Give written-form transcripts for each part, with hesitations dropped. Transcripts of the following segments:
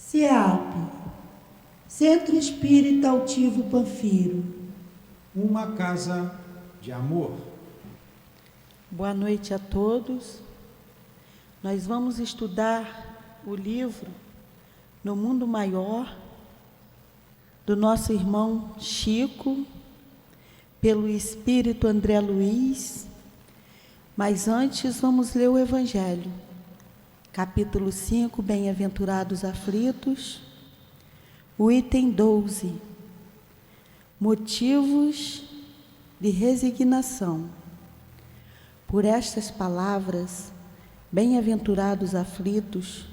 CEAP, Centro Espírita Altivo Panfiro. Uma casa de amor. Boa noite a todos. Nós vamos estudar o livro No Mundo Maior, do nosso irmão Chico, pelo Espírito André Luiz. Mas antes vamos ler o Evangelho. Capítulo 5, Bem-aventurados aflitos, o item 12, motivos de resignação. Por estas palavras, bem-aventurados aflitos,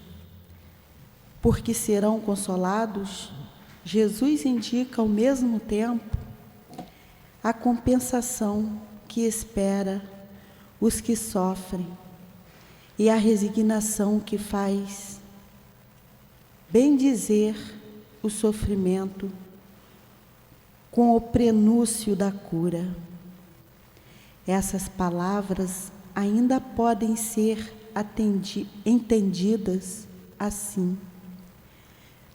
porque serão consolados, Jesus indica ao mesmo tempo a compensação que espera os que sofrem e a resignação que faz bendizer o sofrimento com o prenúncio da cura. Essas palavras ainda podem ser entendidas assim: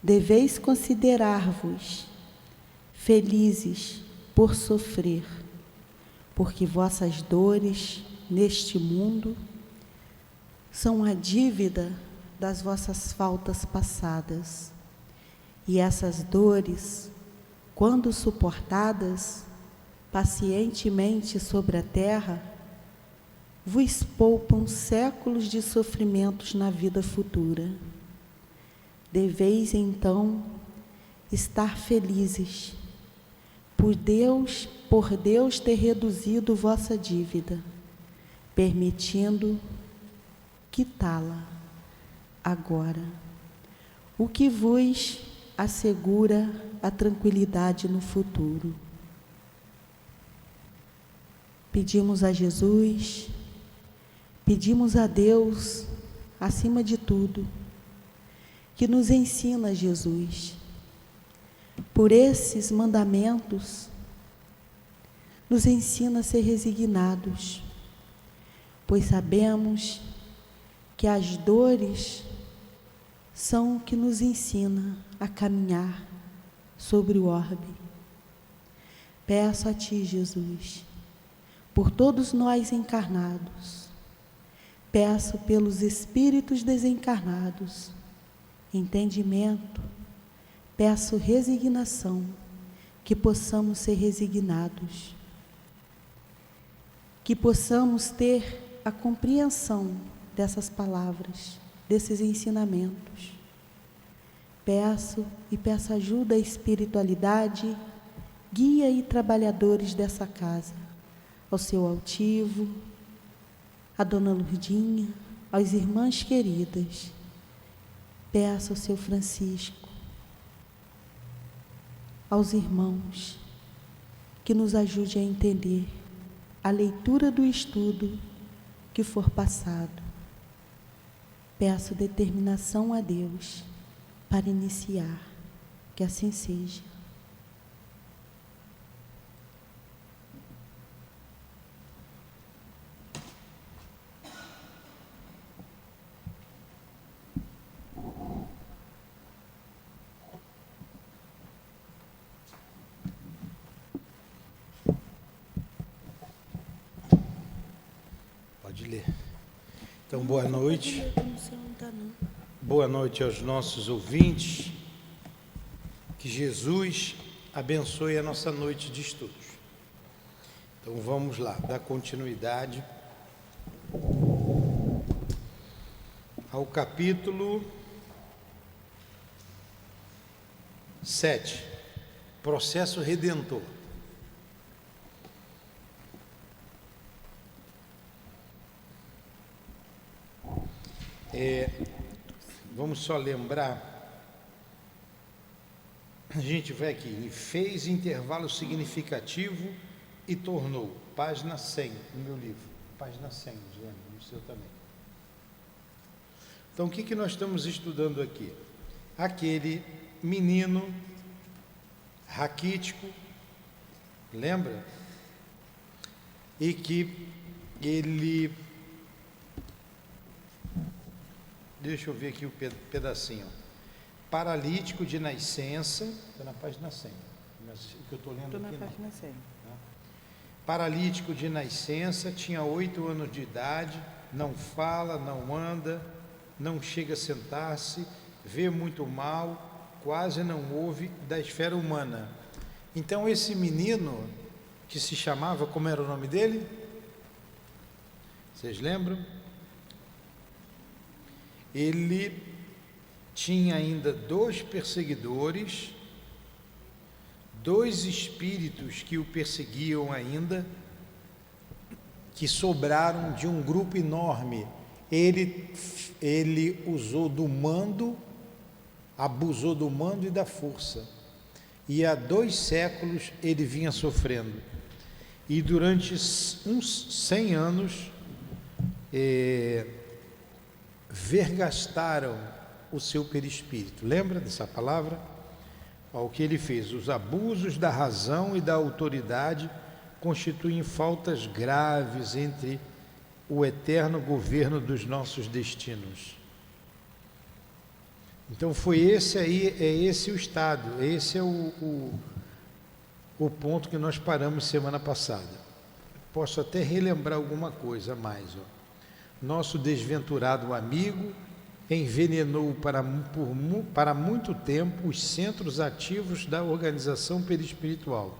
deveis considerar-vos felizes por sofrer, porque vossas dores neste mundo são a dívida das vossas faltas passadas. E essas dores, quando suportadas pacientemente sobre a terra, vos poupam séculos de sofrimentos na vida futura. Deveis, então, estar felizes por Deus ter reduzido vossa dívida, permitindo quitá-la agora, o que vos assegura a tranquilidade no futuro. Pedimos a Jesus, pedimos a Deus, acima de tudo, que nos ensina Jesus. Por esses mandamentos, nos ensina a ser resignados, pois sabemos que as dores são o que nos ensina a caminhar sobre o orbe. Peço a Ti, Jesus, por todos nós encarnados, peço pelos espíritos desencarnados, entendimento, peço resignação, que possamos ser resignados, que possamos ter a compreensão dessas palavras, desses ensinamentos. Peço ajuda à espiritualidade, guia e trabalhadores dessa casa, ao seu altivo, à dona Lurdinha, às irmãs queridas. Peço ao seu Francisco, aos irmãos, que nos ajude a entender a leitura do estudo que for passado. Peço determinação a Deus para iniciar, que assim seja. Pode ler. Então, boa noite. Boa noite aos nossos ouvintes. Que Jesus abençoe a nossa noite de estudos. Então, vamos lá, dar continuidade ao capítulo 7, Processo Redentor. Vamos só lembrar, a gente vai aqui, e fez intervalo significativo e tornou, página 100 no meu livro, página 100, lembra, no seu também. Então, o que nós estamos estudando aqui? Aquele menino raquítico, lembra? E que ele... Deixa eu ver aqui o pedacinho. paralítico de nascença, está na página 100, mas o que eu estou lendo Estou na aqui não. página 100. Paralítico de nascença, tinha 8 anos de idade, não fala, não anda, não chega a sentar-se, vê muito mal, quase não ouve da esfera humana. Então esse menino, que se chamava, como era o nome dele? Vocês lembram? Ele tinha ainda 2 perseguidores, 2 espíritos que o perseguiam ainda, que sobraram de um grupo enorme. Ele usou do mando, abusou do mando e da força. E há 2 séculos ele vinha sofrendo. E durante uns 100 anos, vergastaram o seu perispírito. Lembra dessa palavra? O que ele fez? Os abusos da razão e da autoridade constituem faltas graves entre o eterno governo dos nossos destinos. Então foi esse aí, é esse o estado, esse é o ponto que nós paramos semana passada. Posso até relembrar alguma coisa a mais. Nosso desventurado amigo envenenou para muito tempo os centros ativos da organização perispiritual.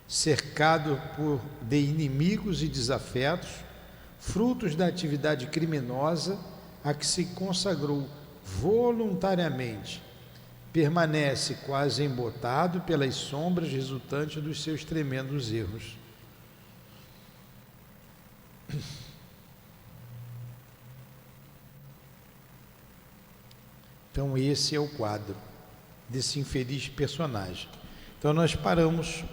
Cercado de inimigos e desafetos, frutos da atividade criminosa a que se consagrou voluntariamente, permanece quase embotado pelas sombras resultantes dos seus tremendos erros. Então esse é o quadro desse infeliz personagem. Então nós paramos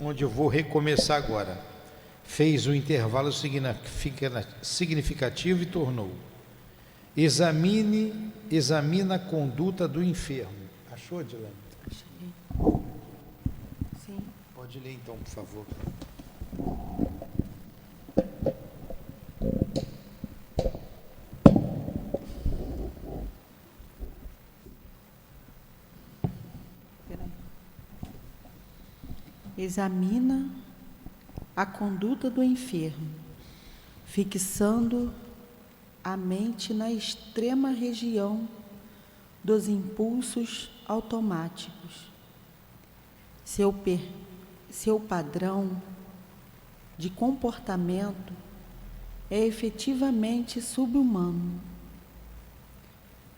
onde eu vou recomeçar agora. Fez o intervalo significativo e tornou: examina a conduta do enfermo. Achou, Dilane? Achei. Sim. Pode ler então, por favor. Examina a conduta do enfermo, fixando a mente na extrema região dos impulsos automáticos. Seu padrão de comportamento é efetivamente subhumano.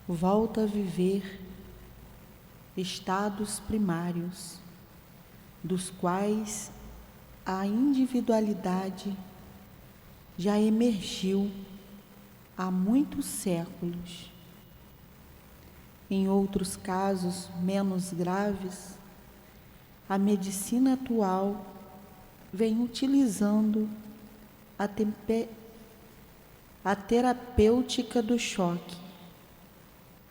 Volta a viver estados primários, dos quais a individualidade já emergiu há muitos séculos. Em outros casos menos graves, a medicina atual vem utilizando a terapêutica do choque,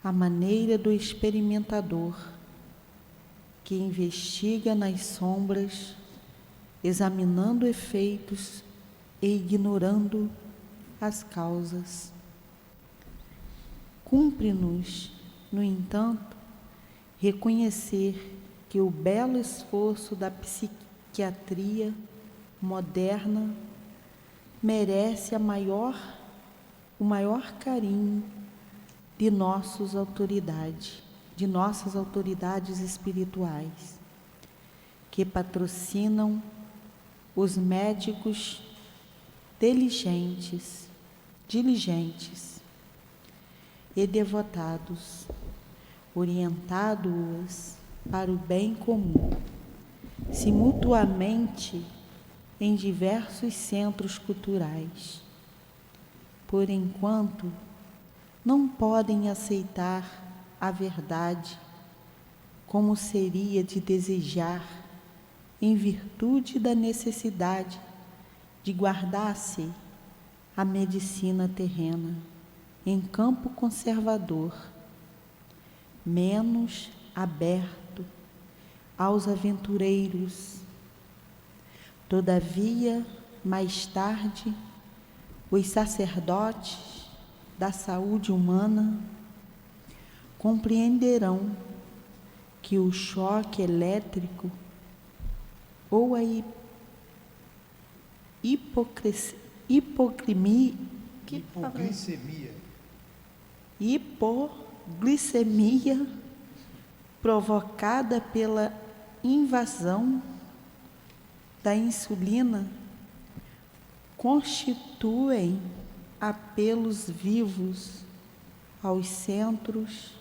a maneira do experimentador, que investiga nas sombras, examinando efeitos e ignorando as causas. Cumpre-nos, no entanto, reconhecer que o belo esforço da psiquiatria moderna merece o maior carinho de nossas autoridades espirituais, que patrocinam os médicos diligentes e devotados, orientados para o bem comum, simultaneamente em diversos centros culturais. Por enquanto, não podem aceitar a verdade como seria de desejar, em virtude da necessidade de guardar-se a medicina terrena em campo conservador, menos aberto aos aventureiros. Todavia, mais tarde, os sacerdotes da saúde humana compreenderão que o choque elétrico ou a hipoglicemia provocada pela invasão da insulina constituem apelos vivos aos centros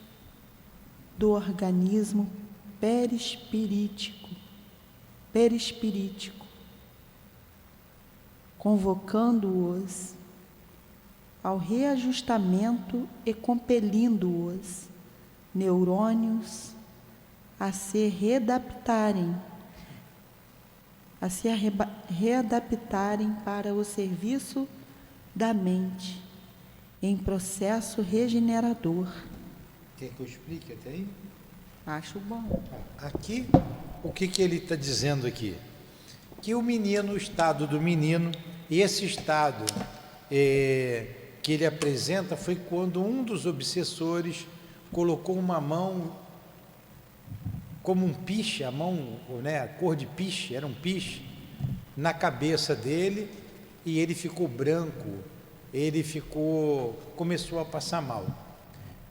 do organismo perispirítico, convocando-os ao reajustamento e compelindo-os neurônios a se readaptarem para o serviço da mente em processo regenerador. Quer que eu explique até aí? Acho bom. Aqui, o que ele está dizendo aqui? Que o menino, o estado do menino, e esse estado que ele apresenta foi quando um dos obsessores colocou uma mão como um piche, a mão, né, a cor de piche, era um piche, na cabeça dele, e ele ficou branco, começou a passar mal.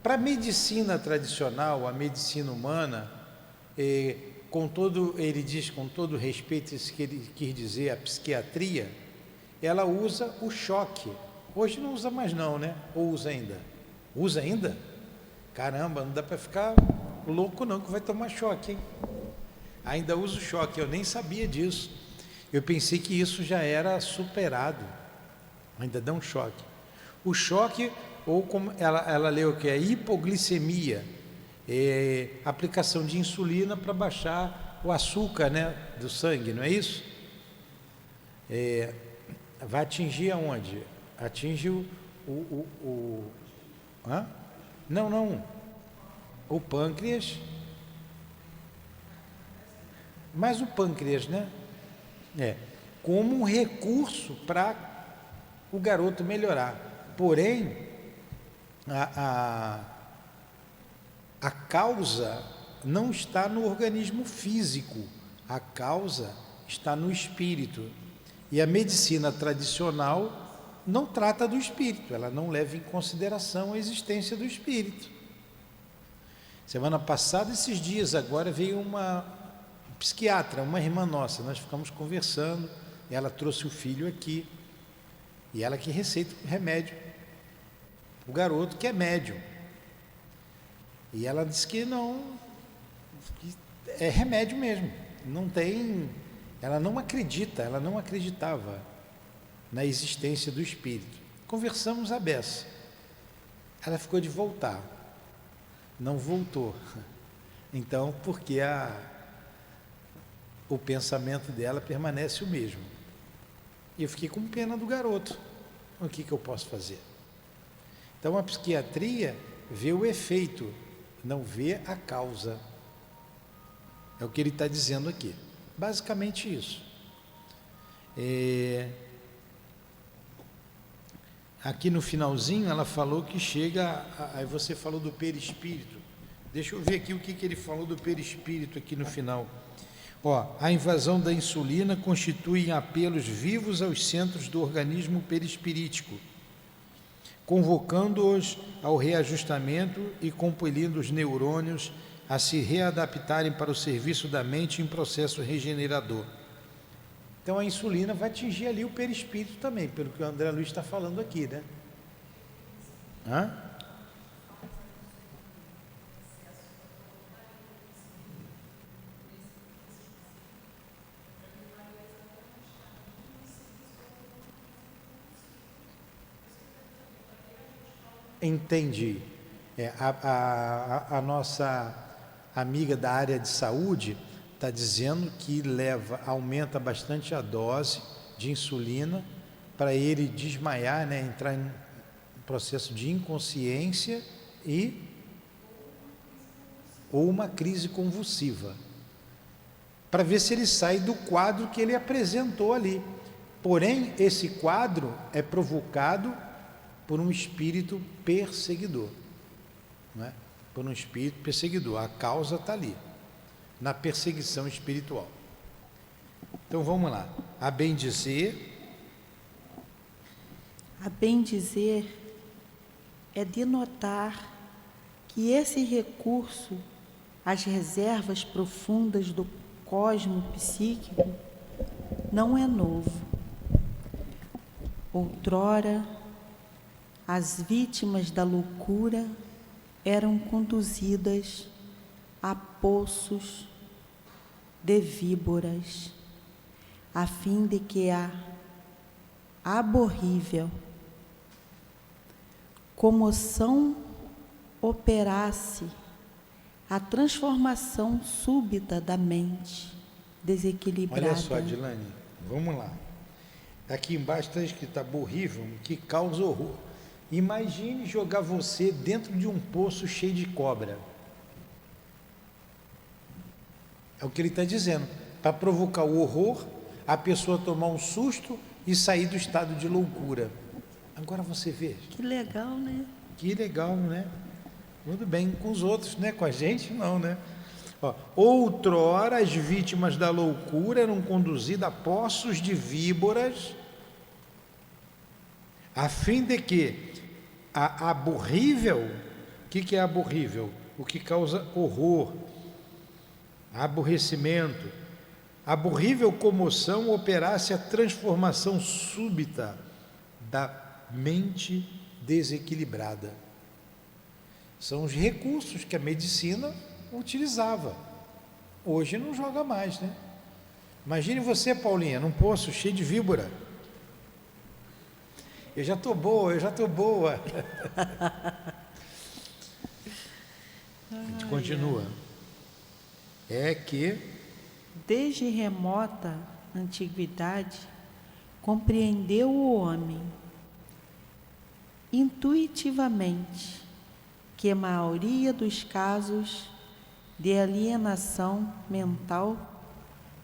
Para a medicina tradicional, a medicina humana, ele diz com todo respeito, isso que ele quis dizer, a psiquiatria, ela usa o choque. Hoje não usa mais não, né? Ou usa ainda? Usa ainda? Caramba, não dá para ficar louco não, que vai tomar choque, hein? Ainda usa o choque, eu nem sabia disso. Eu pensei que isso já era superado. Ainda dá um choque. O choque, ou como ela leu o que é hipoglicemia, aplicação de insulina para baixar o açúcar, né, do sangue, não é isso? Vai atingir aonde? Atinge o pâncreas, mas o pâncreas, né? Como um recurso para o garoto melhorar. Porém, a causa não está no organismo físico, a causa está no espírito. E a medicina tradicional não trata do espírito, ela não leva em consideração a existência do espírito. Semana passada, esses dias agora, veio uma psiquiatra, uma irmã nossa, nós ficamos conversando, ela trouxe o filho aqui, e ela que receita o remédio, o garoto que é médium. E ela disse que não, que é remédio mesmo, não tem, ela não acreditava na existência do espírito. Conversamos a beça, ela ficou de voltar, não voltou, então porque o pensamento dela permanece o mesmo. E eu fiquei com pena do garoto. O que eu posso fazer? Então a psiquiatria vê o efeito, não vê a causa. É o que ele está dizendo aqui. Basicamente isso. Aqui no finalzinho ela falou que chega, aí você falou do perispírito. Deixa eu ver aqui o que ele falou do perispírito aqui no final. A invasão da insulina constitui apelos vivos aos centros do organismo perispirítico, convocando-os ao reajustamento e compelindo os neurônios a se readaptarem para o serviço da mente em processo regenerador. Então a insulina vai atingir ali o perispírito também, pelo que o André Luiz está falando aqui, né? Entendi. A nossa amiga da área de saúde está dizendo que aumenta bastante a dose de insulina para ele desmaiar, né, entrar em processo de inconsciência ou uma crise convulsiva, para ver se ele sai do quadro que ele apresentou ali. Porém, esse quadro é provocado por um espírito perseguidor, não é? por um espírito perseguidor. A causa está ali, na perseguição espiritual. Então vamos lá. A bem dizer. A bem dizer é denotar que esse recurso às reservas profundas do cosmo psíquico não é novo. Outrora, as vítimas da loucura eram conduzidas a poços de víboras, a fim de que a aborrível comoção operasse a transformação súbita da mente desequilibrada. Olha só, Dilane, vamos lá. Aqui embaixo está escrito aborrível, que causa horror. Imagine jogar você dentro de um poço cheio de cobra. É o que ele está dizendo. Para provocar o horror, a pessoa tomar um susto e sair do estado de loucura. Agora você vê. Que legal, né? Que legal, né? Tudo bem com os outros, né? Com a gente, não, né? Ó, outrora as vítimas da loucura eram conduzidas a poços de víboras, a fim de que a aborrível, o que é aborrível? O que causa horror, aborrecimento, aborrível comoção operasse a transformação súbita da mente desequilibrada. São os recursos que a medicina utilizava. Hoje não joga mais, né? Imagine você, Paulinha, num poço cheio de víbora. Eu já estou boa. A gente continua. É que Desde remota antiguidade, compreendeu o homem intuitivamente que a maioria dos casos de alienação mental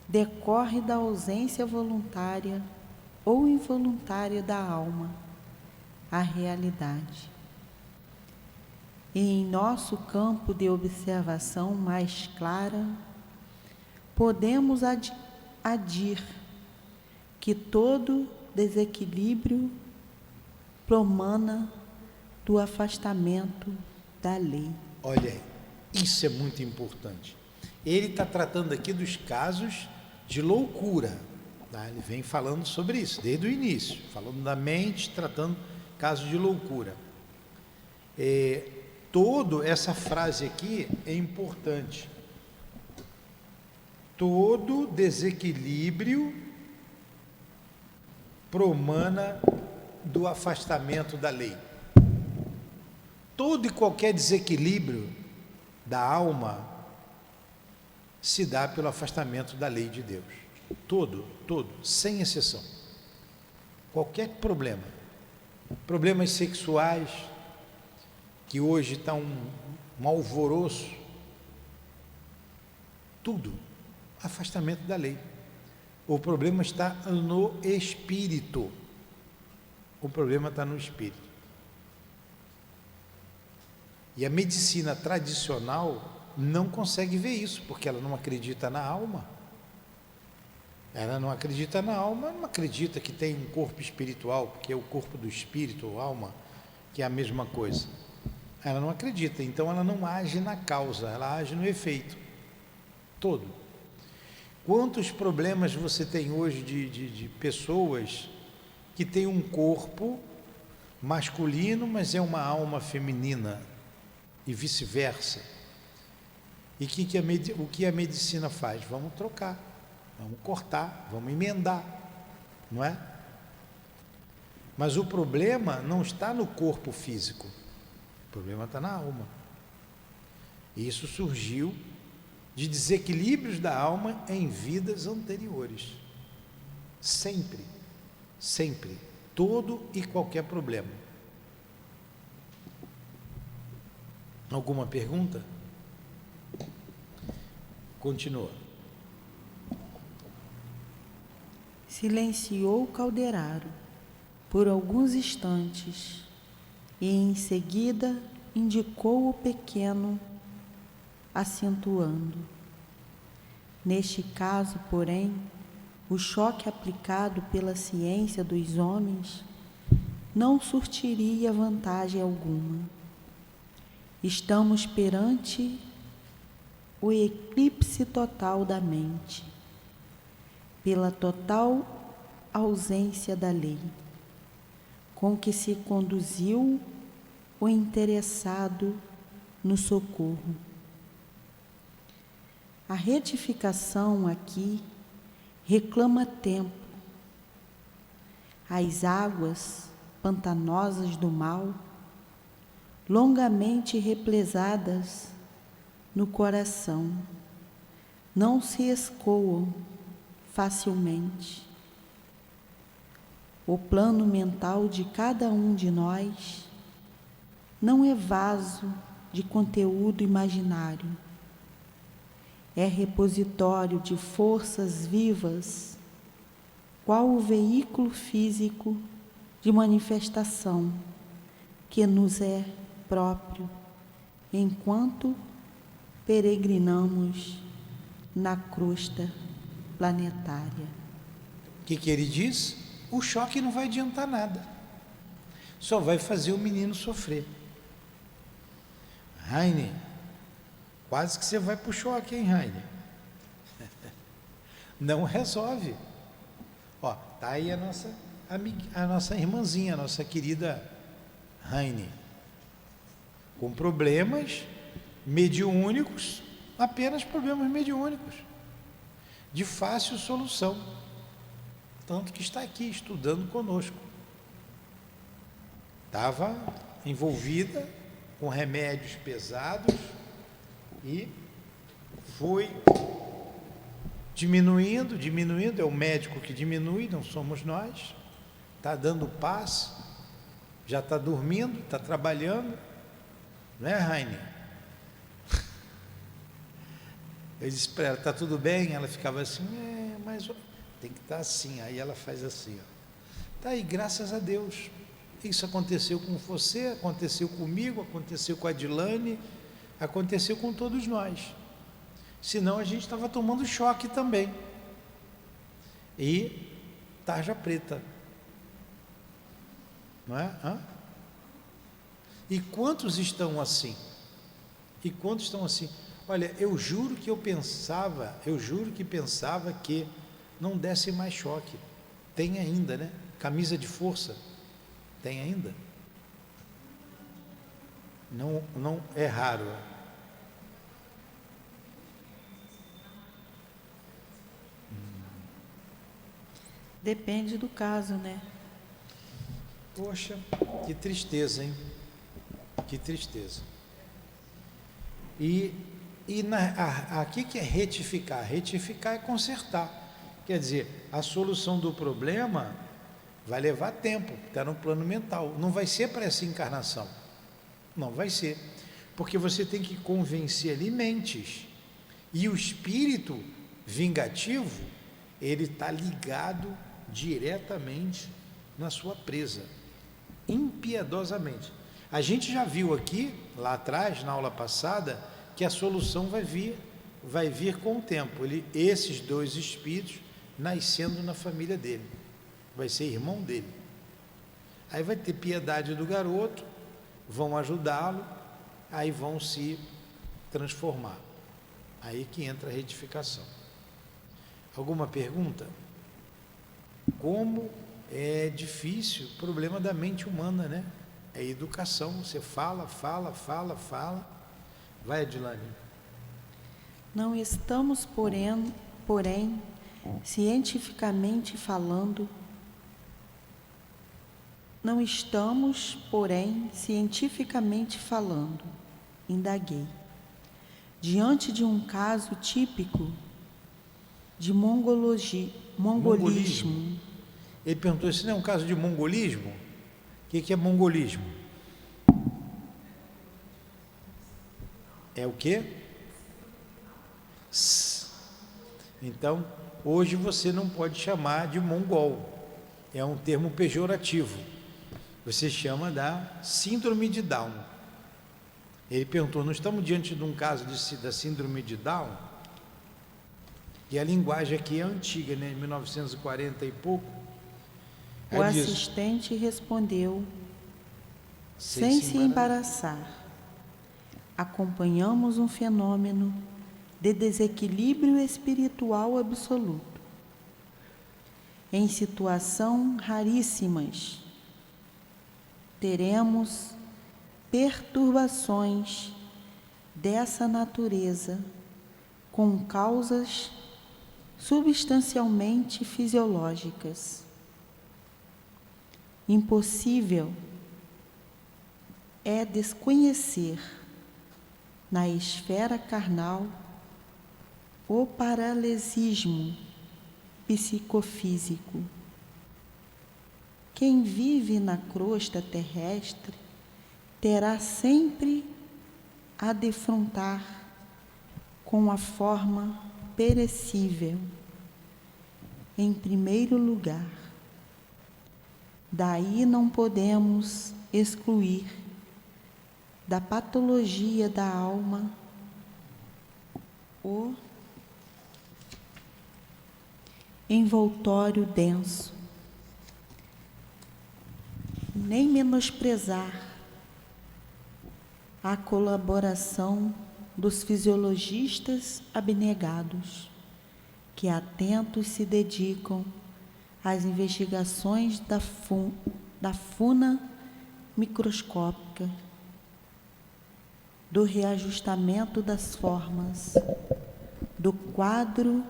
decorre da ausência voluntária ou involuntária da alma à realidade. E em nosso campo de observação mais clara, podemos adir que todo desequilíbrio promana do afastamento da lei. olha aí, isso é muito importante. Ele está tratando aqui dos casos de loucura, tá? Ele vem falando sobre isso desde o início, falando da mente, tratando casos de loucura. Essa frase aqui é importante. Todo desequilíbrio promana do afastamento da lei. Todo e qualquer desequilíbrio da alma se dá pelo afastamento da lei de Deus. Todo, sem exceção. Qualquer problema. Problemas sexuais, que hoje está um alvoroço. Tudo. Afastamento da lei. O problema está no espírito. O problema está no espírito. E a medicina tradicional não consegue ver isso, porque ela não acredita na alma. Ela não acredita na alma, não acredita que tem um corpo espiritual, porque é o corpo do espírito ou alma, que é a mesma coisa. Ela não acredita, então ela não age na causa, ela age no efeito. Todo. Quantos problemas você tem hoje de pessoas que têm um corpo masculino, mas é uma alma feminina, e vice-versa. E o que a medicina faz? Vamos trocar, vamos cortar, vamos emendar, não é? Mas o problema não está no corpo físico, o problema está na alma. E isso surgiu de desequilíbrios da alma em vidas anteriores. Sempre, todo e qualquer problema. Alguma pergunta? Continua. Silenciou o caldeiraro por alguns instantes e em seguida indicou o pequeno, acentuando. Neste caso, porém, o choque aplicado pela ciência dos homens não surtiria vantagem alguma. Estamos perante o eclipse total da mente, pela total ausência da lei, com que se conduziu o interessado no socorro. A retificação aqui reclama tempo. As águas pantanosas do mal, longamente represadas no coração, não se escoam facilmente. O plano mental de cada um de nós não é vaso de conteúdo imaginário, é repositório de forças vivas, qual o veículo físico de manifestação que nos é próprio, enquanto peregrinamos na crosta planetária. O que ele diz? O choque não vai adiantar nada, só vai fazer o menino sofrer. Heine, quase que você vai para o choque, hein, Heine? Não resolve. Ó, tá aí a nossa irmãzinha, a nossa querida Heine, com problemas mediúnicos, apenas problemas mediúnicos, de fácil solução, tanto que está aqui estudando conosco. Estava envolvida com remédios pesados e foi diminuindo, é o médico que diminui, não somos nós. Está dando paz, já está dormindo, está trabalhando, não é, Heine? Eu disse para ela, está tudo bem? Ela ficava assim, mas tem que estar assim. Aí ela faz assim, ó. Tá aí, graças a Deus. Isso aconteceu com você, aconteceu comigo, aconteceu com a Adilane, aconteceu com todos nós. Senão a gente estava tomando choque também. E tarja preta. Não é? E quantos estão assim? Olha, eu juro que pensava que não desse mais choque. Tem ainda, né? Camisa de força. Tem ainda? Não é raro. Depende do caso, né? Poxa, que tristeza, hein? Que tristeza. E aqui que é retificar? Retificar é consertar. Quer dizer, a solução do problema vai levar tempo, está no plano mental. Não vai ser para essa encarnação. Não vai ser. Porque você tem que convencer ali mentes. E o espírito vingativo, ele está ligado diretamente na sua presa, impiedosamente. A gente já viu aqui, lá atrás, na aula passada, que a solução vai vir com o tempo. Esses dois espíritos nascendo na família dele, vai ser irmão dele. Aí vai ter piedade do garoto, vão ajudá-lo, aí vão se transformar. Aí que entra a retificação. Alguma pergunta? Como é difícil o problema da mente humana, né? É educação, você fala. Vai, Adilane. Não estamos, porém, cientificamente falando, indaguei, diante de um caso típico de mongolismo. Ele perguntou, se não é um caso de mongolismo? O que é mongolismo? É o quê? Então, hoje você não pode chamar de mongol, é um termo pejorativo. Você chama da síndrome de Down. Ele perguntou, não estamos diante de um caso da síndrome de Down? E a linguagem aqui é antiga, né? 1940 e pouco. O Aí diz, assistente respondeu, sem se embaraçar. Acompanhamos um fenômeno de desequilíbrio espiritual absoluto. Em situação raríssimas, teremos perturbações dessa natureza com causas substancialmente fisiológicas. Impossível é desconhecer na esfera carnal o paralesismo psicofísico. Quem vive na crosta terrestre terá sempre a defrontar com a forma perecível, em primeiro lugar. Daí não podemos excluir da patologia da alma o envoltório denso, nem menosprezar a colaboração dos fisiologistas abnegados, que atentos se dedicam às investigações da funa microscópica, do reajustamento das formas, do quadro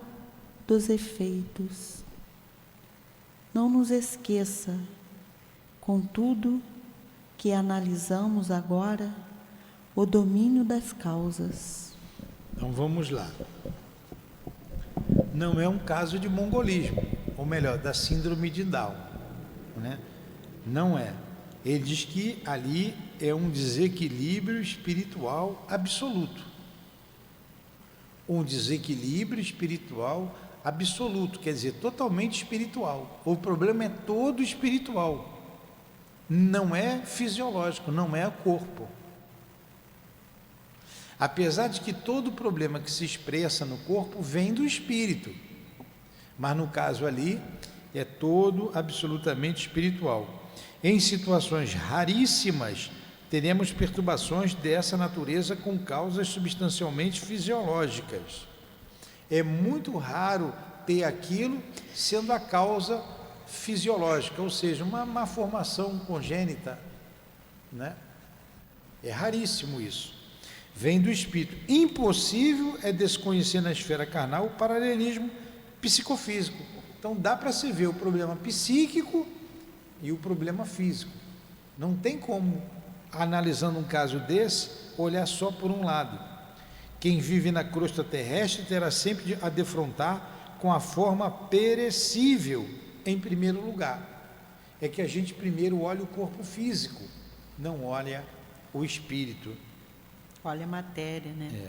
dos efeitos. Não nos esqueça, contudo, que analisamos agora o domínio das causas. Então vamos lá. Não é um caso de mongolismo, ou melhor, da síndrome de Down, né? Não é. Ele diz que ali é um desequilíbrio espiritual absoluto. Um desequilíbrio espiritual absoluto, quer dizer, totalmente espiritual. O problema é todo espiritual. Não é fisiológico, não é o corpo. Apesar de que todo problema que se expressa no corpo vem do espírito, mas no caso ali é todo absolutamente espiritual. Em situações raríssimas, teremos perturbações dessa natureza com causas substancialmente fisiológicas. É muito raro ter aquilo sendo a causa fisiológica, ou seja, uma má formação congênita, né? É raríssimo isso. Vem do espírito. Impossível é desconhecer na esfera carnal o paralelismo psicofísico. Então dá para se ver o problema psíquico e o problema físico. Não tem como, analisando um caso desse, olhar só por um lado. Quem vive na crosta terrestre terá sempre a defrontar com a forma perecível, em primeiro lugar. É que a gente primeiro olha o corpo físico, não olha o espírito. Olha a matéria, né?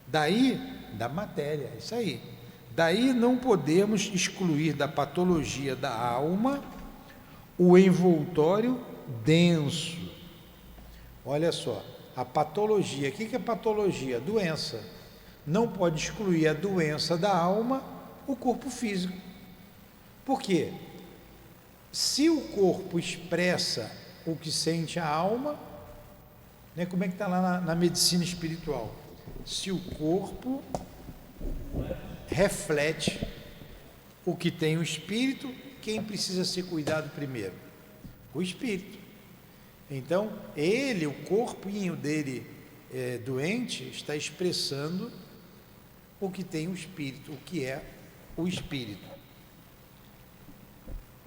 Daí, da matéria, isso aí. Daí não podemos excluir da patologia da alma o envoltório denso. Olha só, a patologia, o que é patologia? Doença. Não pode excluir a doença da alma, o corpo físico. Por quê? Se o corpo expressa o que sente a alma, né, como é que está lá na medicina espiritual? Se o corpo reflete o que tem o espírito, quem precisa ser cuidado primeiro? O espírito. Então, o corpinho dele doente, está expressando o que tem o espírito, o que é o espírito.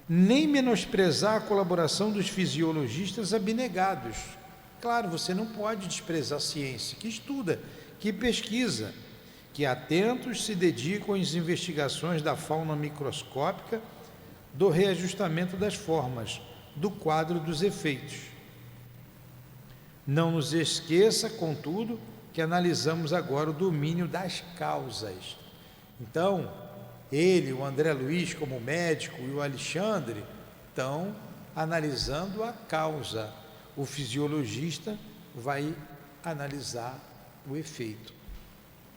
Nem menosprezar a colaboração dos fisiologistas abnegados. Claro, você não pode desprezar a ciência, que estuda, que pesquisa, que atentos se dedicam às investigações da fauna microscópica, do reajustamento das formas, do quadro dos efeitos. Não nos esqueça, contudo, que analisamos agora o domínio das causas. Então, ele, o André Luiz como médico e o Alexandre estão analisando a causa. O fisiologista vai analisar o efeito,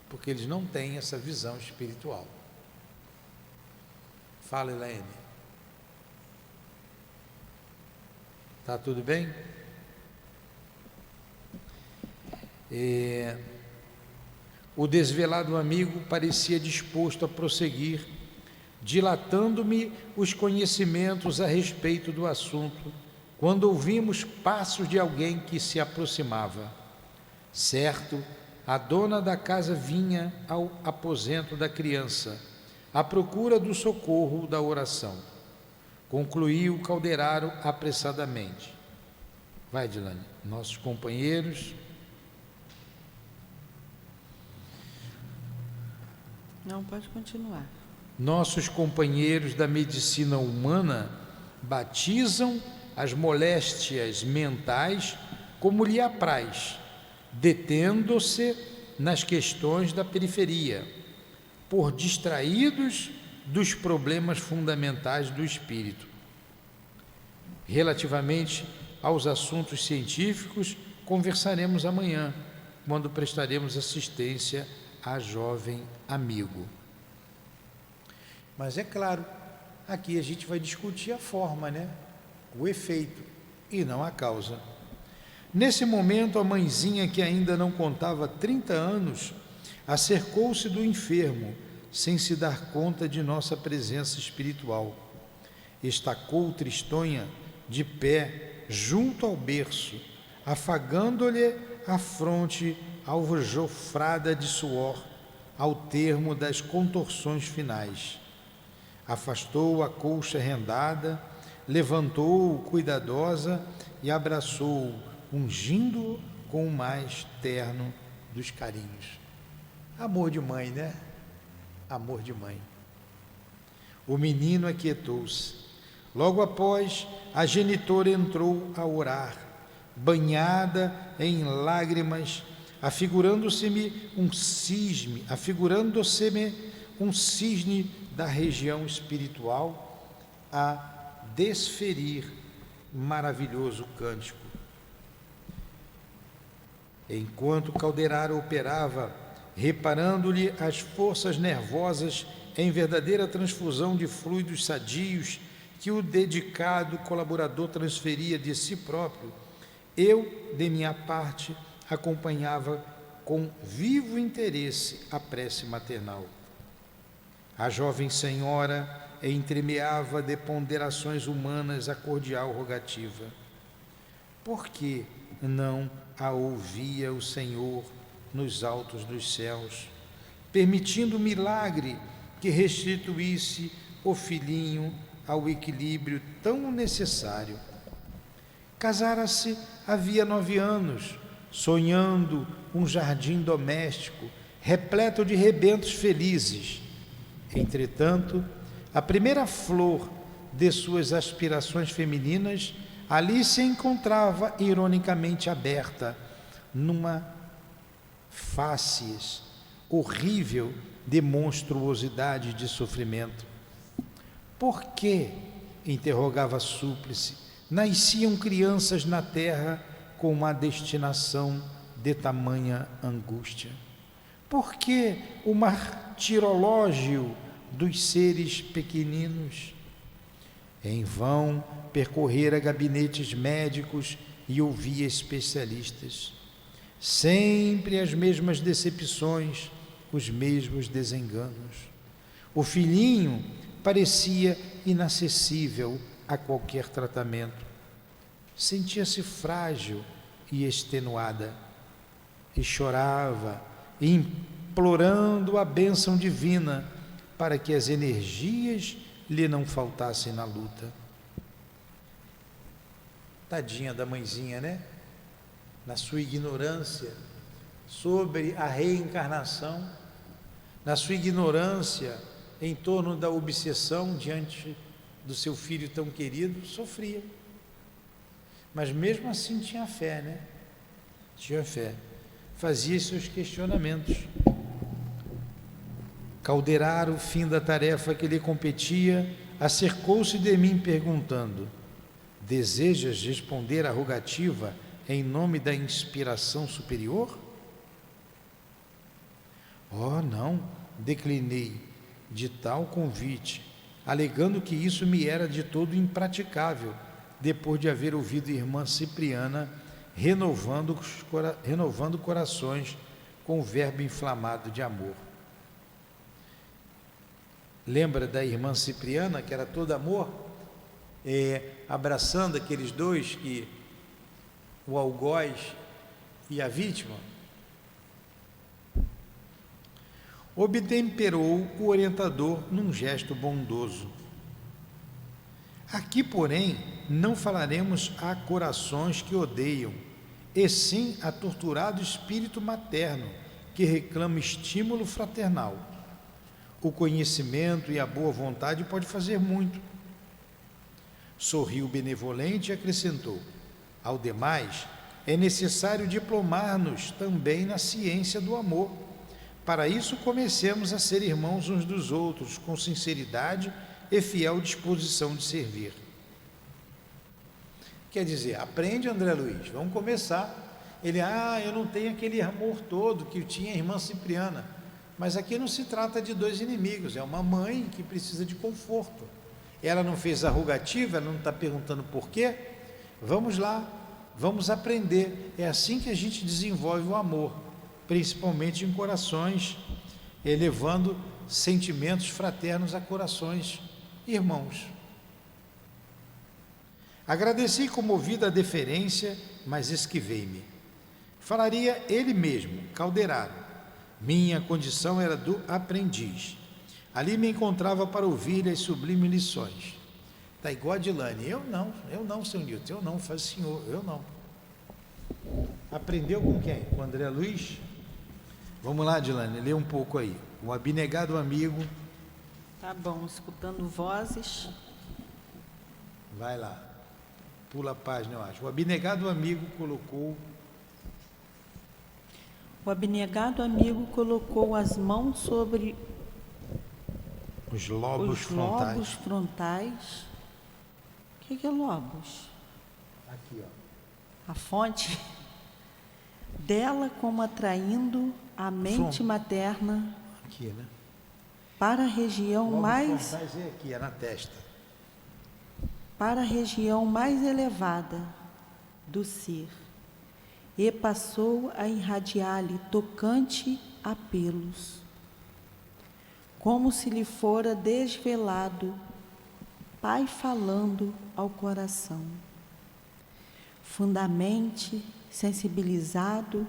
porque eles não têm essa visão espiritual. Fala, Elaine. Tá tudo bem? O desvelado amigo parecia disposto a prosseguir, dilatando-me os conhecimentos a respeito do assunto, quando ouvimos passos de alguém que se aproximava. Certo, a dona da casa vinha ao aposento da criança, à procura do socorro da oração. Concluiu Calderaro apressadamente. Vai, Dilane. Nossos companheiros... Não, pode continuar. Nossos companheiros da medicina humana batizam as moléstias mentais como lhe apraz, detendo-se nas questões da periferia, por distraídos dos problemas fundamentais do espírito. Relativamente aos assuntos científicos, conversaremos amanhã, quando prestaremos assistência a jovem amigo. Mas é claro, aqui a gente vai discutir a forma, né? O efeito e não a causa. Nesse momento, a mãezinha, que ainda não contava 30 anos, acercou-se do enfermo, sem se dar conta de nossa presença espiritual. Estacou Tristonha de pé junto ao berço, afagando-lhe a fronte aljofrada de suor ao termo das contorções finais. Afastou a colcha rendada, levantou-o cuidadosa e abraçou-o, ungindo-o com o mais terno dos carinhos. Amor de mãe, né? Amor de mãe. O menino aquietou-se. Logo após, a genitora entrou a orar, banhada em lágrimas, afigurando-se-me um cisne da região espiritual a desferir maravilhoso cântico. Enquanto Calderaro operava, reparando-lhe as forças nervosas em verdadeira transfusão de fluidos sadios que o dedicado colaborador transferia de si próprio, eu, de minha parte, acompanhava com vivo interesse a prece maternal. A jovem senhora entremeava de ponderações humanas a cordial rogativa. Por que não a ouvia o Senhor nos altos dos céus, permitindo o milagre que restituísse o filhinho ao equilíbrio tão necessário? Casara-se havia 9 anos, sonhando um jardim doméstico repleto de rebentos felizes. Entretanto, a primeira flor de suas aspirações femininas ali se encontrava ironicamente aberta, numa fáscies horrível de monstruosidade e de sofrimento. Por que, interrogava a súplice, nasciam crianças na terra com uma destinação de tamanha angústia? Por que o martirológio dos seres pequeninos? Em vão percorrera gabinetes médicos e ouvia especialistas. Sempre as mesmas decepções, os mesmos desenganos. O filhinho parecia inacessível a qualquer tratamento. Sentia-se frágil e extenuada, e chorava, implorando a bênção divina para que as energias lhe não faltassem na luta. Tadinha da mãezinha, né? Na sua ignorância sobre a reencarnação, na sua ignorância em torno da obsessão diante do seu filho tão querido, sofria. Mas mesmo assim tinha fé, né? Tinha fé. Fazia seus questionamentos. Calderaro, fim da tarefa que lhe competia, acercou-se de mim perguntando: desejas responder à rogativa em nome da inspiração superior? Oh, não, declinei de tal convite, alegando que isso me era de todo impraticável, depois de haver ouvido a irmã Cipriana renovando corações com o verbo inflamado de amor. Lembra da irmã Cipriana, que era todo amor, abraçando aqueles dois, o algoz e a vítima? Obtemperou o orientador num gesto bondoso. Aqui, porém, não falaremos a corações que odeiam, e sim a torturado espírito materno que reclama estímulo fraternal. O conhecimento e a boa vontade pode fazer muito. Sorriu benevolente e acrescentou: ao demais, é necessário diplomar-nos também na ciência do amor. Para isso, comecemos a ser irmãos uns dos outros, com sinceridade e fiel disposição de servir. Quer dizer, aprende, André Luiz, vamos começar. Ele, eu não tenho aquele amor todo que tinha a irmã Cipriana. Mas aqui não se trata de dois inimigos, é uma mãe que precisa de conforto. Ela não fez a rogativa, ela não está perguntando por quê. Vamos lá, vamos aprender. É assim que a gente desenvolve o amor, principalmente em corações, elevando sentimentos fraternos a corações irmãos. Agradeci comovido a deferência, mas esquivei-me. Falaria ele mesmo, Calderaro. Minha condição era do aprendiz. Ali me encontrava para ouvir as sublimes lições. Está igual a Dilane. Eu não, seu Nilton, eu não, faz o senhor, eu não. Aprendeu com quem? Com André Luiz? Vamos lá, Dilane, lê um pouco aí. O abnegado amigo. Tá bom, escutando vozes. Vai lá. Pula a página, eu acho. O abnegado amigo colocou... O abnegado amigo colocou as mãos sobre os lobos frontais. O que é lobos? Aqui, ó. A fonte dela, como atraindo a mente materna. Aqui, né? Para a região lobos mais... frontais é aqui, é na testa. Para a região mais elevada do ser. E passou a irradiar-lhe tocante apelos, como se lhe fora desvelado, Pai falando ao coração. Fundamente sensibilizado,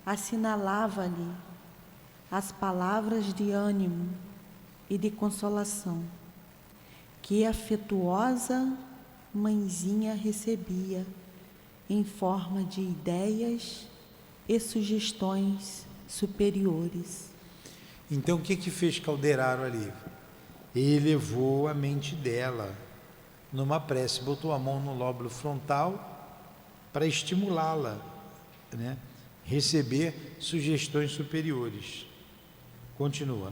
assinalava-lhe as palavras de ânimo e de consolação, que afetuosa mãezinha recebia em forma de ideias e sugestões superiores. Então o que fez Calderaro ali? Ele elevou a mente dela numa prece, botou a mão no lóbulo frontal para estimulá-la, né? Receber sugestões superiores. Continua,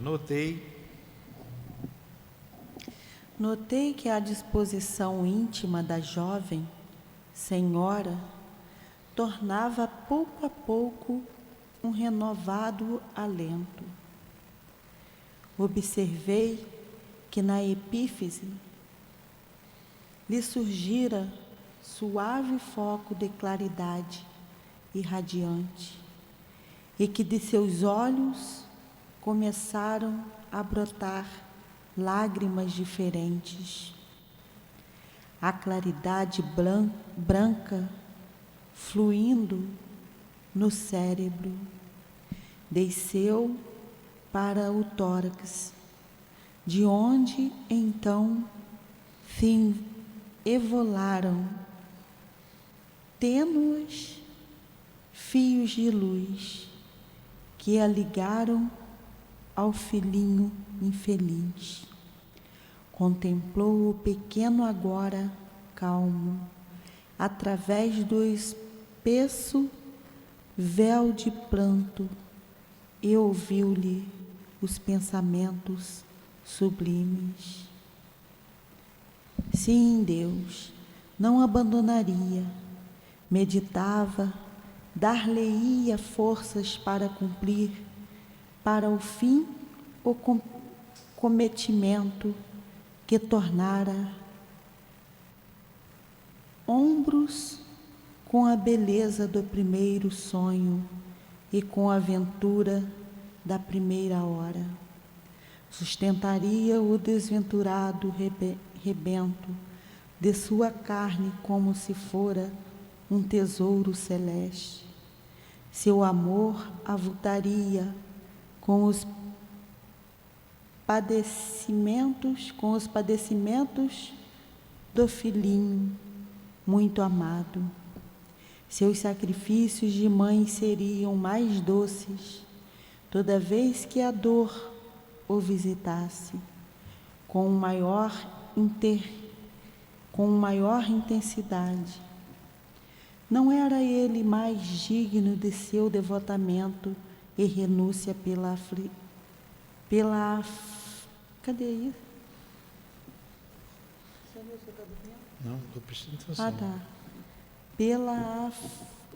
Notei que a disposição íntima da jovem senhora tornava pouco a pouco um renovado alento. Observei que na epífise lhe surgira suave foco de claridade irradiante e que de seus olhos começaram a brotar lágrimas diferentes. A claridade branca fluindo no cérebro desceu para o tórax, de onde então evolaram tênues fios de luz que a ligaram ao filhinho infeliz. Contemplou o pequeno agora calmo, através do espesso véu de pranto, e ouviu-lhe os pensamentos sublimes. Sim, Deus, não abandonaria. Meditava, dar-lhe-ia forças para cumprir, para o fim o cometimento que tornara ombros com a beleza do primeiro sonho e com a aventura da primeira hora. Sustentaria o desventurado rebento de sua carne como se fora um tesouro celeste. Seu amor avultaria com os padecimentos do filhinho muito amado. Seus sacrifícios de mãe seriam mais doces toda vez que a dor o visitasse com maior intensidade. Não era ele mais digno de seu devotamento e renúncia cadê isso? Não, estou prestando atenção. Ah, tá.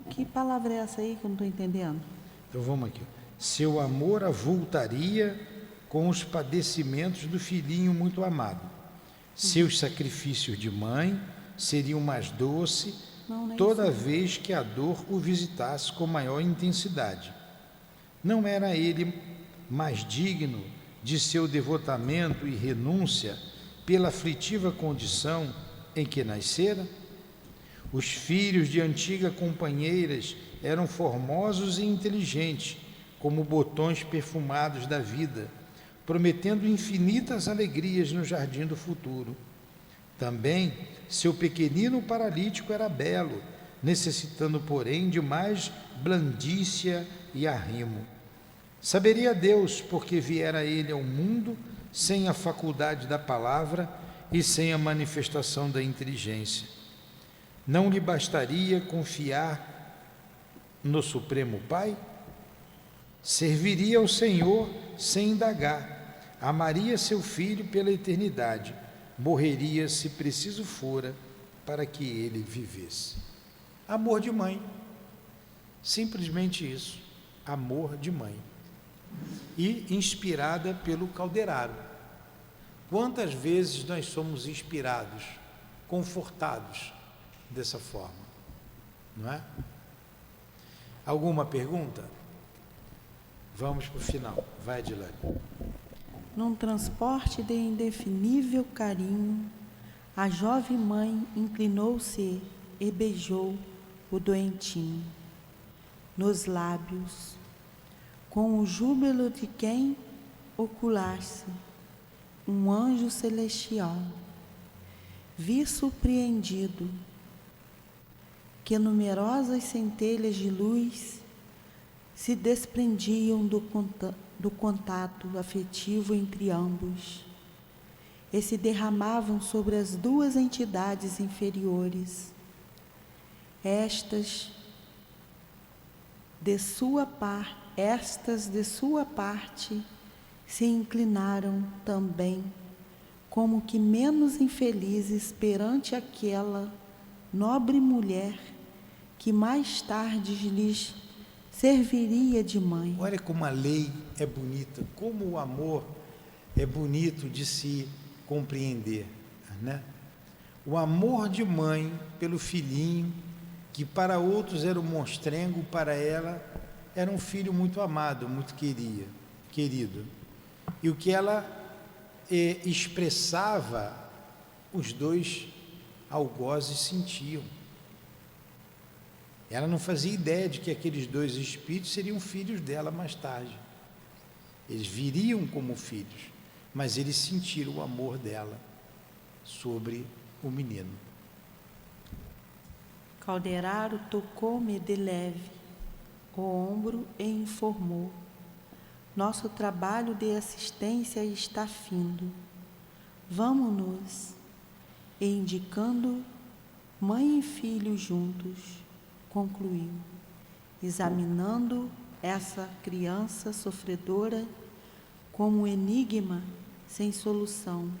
Que palavra é essa aí que eu não estou entendendo? Então vamos aqui. Seu amor avultaria com os padecimentos do filhinho muito amado. Seus sacrifícios de mãe seriam mais doces toda vez que a dor o visitasse com maior intensidade. Não era ele mais digno de seu devotamento e renúncia pela aflitiva condição em que nascera? Os filhos de antigas companheiras eram formosos e inteligentes, como botões perfumados da vida, prometendo infinitas alegrias no jardim do futuro. Também seu pequenino paralítico era belo, necessitando, porém, de mais blandícia e arrimo. Saberia Deus porque viera ele ao mundo sem a faculdade da palavra e sem a manifestação da inteligência. Não lhe bastaria confiar no Supremo Pai? Serviria ao Senhor sem indagar, amaria seu filho pela eternidade, morreria se preciso fora para que ele vivesse. Amor de mãe, simplesmente isso, amor de mãe. E inspirada pelo Calderaro. Quantas vezes nós somos inspirados, confortados dessa forma, não é? Alguma pergunta? Vamos para o final. Vai, Adilane. Num transporte de indefinível carinho, a jovem mãe inclinou-se e beijou o doentinho nos lábios, com o júbilo de quem oculasse um anjo celestial. Vi surpreendido que numerosas centelhas de luz se desprendiam do contato afetivo entre ambos e se derramavam sobre as duas entidades inferiores. Estas de sua parte se inclinaram também, como que menos infelizes perante aquela nobre mulher que mais tarde lhes serviria de mãe. Olha como a lei é bonita, como o amor é bonito de se compreender, né? O amor de mãe pelo filhinho, que para outros era um monstrengo, para ela era um filho muito amado, muito querido. E o que ela expressava, os dois algozes sentiam. Ela não fazia ideia de que aqueles dois espíritos seriam filhos dela mais tarde. Eles viriam como filhos, mas eles sentiram o amor dela sobre o menino. Calderaro tocou-me de leve o ombro e informou: nosso trabalho de assistência está findo. Vamo-nos. E indicando mãe e filho juntos, concluiu, examinando essa criança sofredora como um enigma sem solução.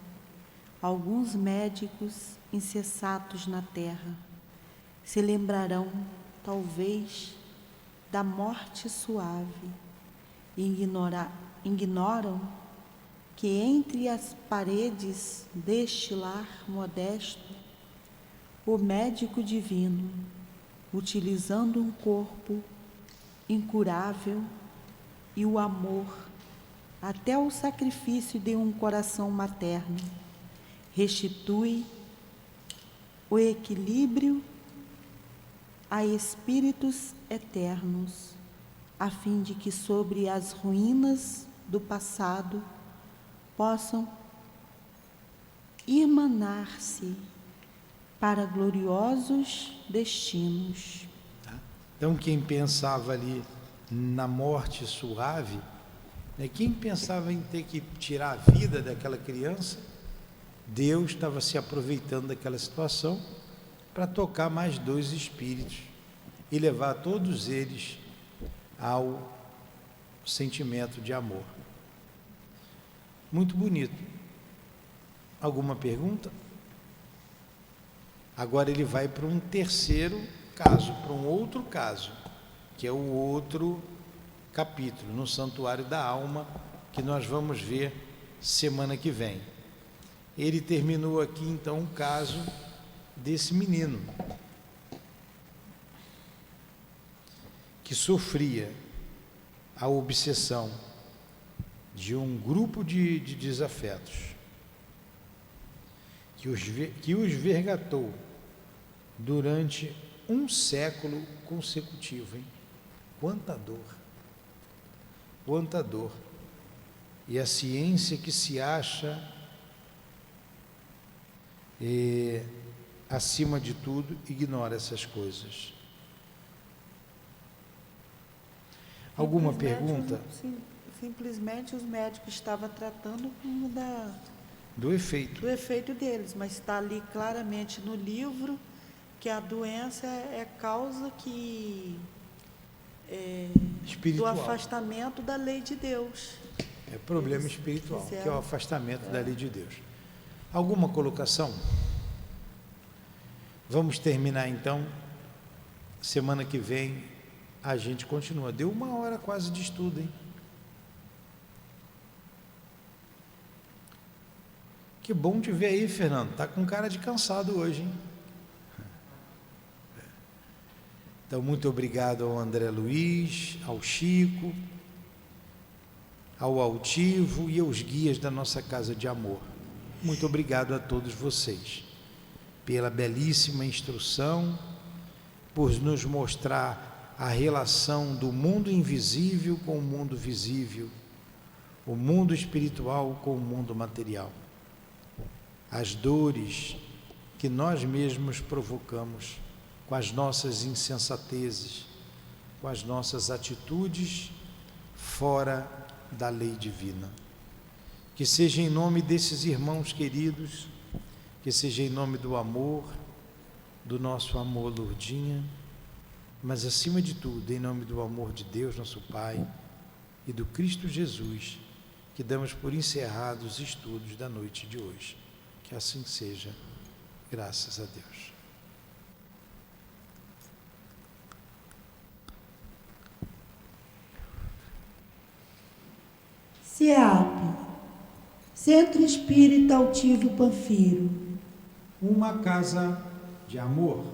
Alguns médicos insensatos na terra se lembrarão, talvez, da morte suave e ignoram que entre as paredes deste lar modesto, o médico divino, utilizando um corpo incurável e o amor, até o sacrifício de um coração materno, restitui o equilíbrio a espíritos eternos, a fim de que sobre as ruínas do passado possam irmanar-se para gloriosos destinos. Então, quem pensava ali na morte suave, né, quem pensava em ter que tirar a vida daquela criança, Deus estava se aproveitando daquela situação para tocar mais 2 espíritos e levar todos eles ao sentimento de amor. Muito bonito. Alguma pergunta? Agora ele vai para um terceiro caso, para um outro caso, que é o outro capítulo, no Santuário da Alma, que nós vamos ver semana que vem. Ele terminou aqui, então, o caso desse menino que sofria a obsessão de um grupo de desafetos que os vergatou durante um século consecutivo, hein? Quanta dor, quanta dor. E a ciência que se acha acima de tudo, ignora essas coisas. Alguma pergunta? Simplesmente os médicos estavam tratando Do efeito. do efeito deles, mas está ali claramente no livro que a doença é causa do Espiritual. afastamento da lei de Deus. É problema Eles espiritual, fizeram- que é o afastamento da lei de Deus. Alguma colocação? Vamos terminar então. Semana que vem a gente continua. Deu 1 hora quase de estudo, hein? Que bom te ver aí, Fernando. Tá com cara de cansado hoje, hein? Então, muito obrigado ao André Luiz, ao Chico, ao Altivo e aos guias da nossa Casa de Amor. Muito obrigado a todos vocês pela belíssima instrução, por nos mostrar a relação do mundo invisível com o mundo visível, o mundo espiritual com o mundo material, as dores que nós mesmos provocamos com as nossas insensatezes, com as nossas atitudes fora da lei divina. Que seja em nome desses irmãos queridos, que seja em nome do amor, do nosso amor, Lourdinha, mas acima de tudo, em nome do amor de Deus, nosso Pai, e do Cristo Jesus, que damos por encerrados os estudos da noite de hoje. Que assim seja, graças a Deus. CEAP, Centro Espírita Altivo Panfiro. Uma casa de amor.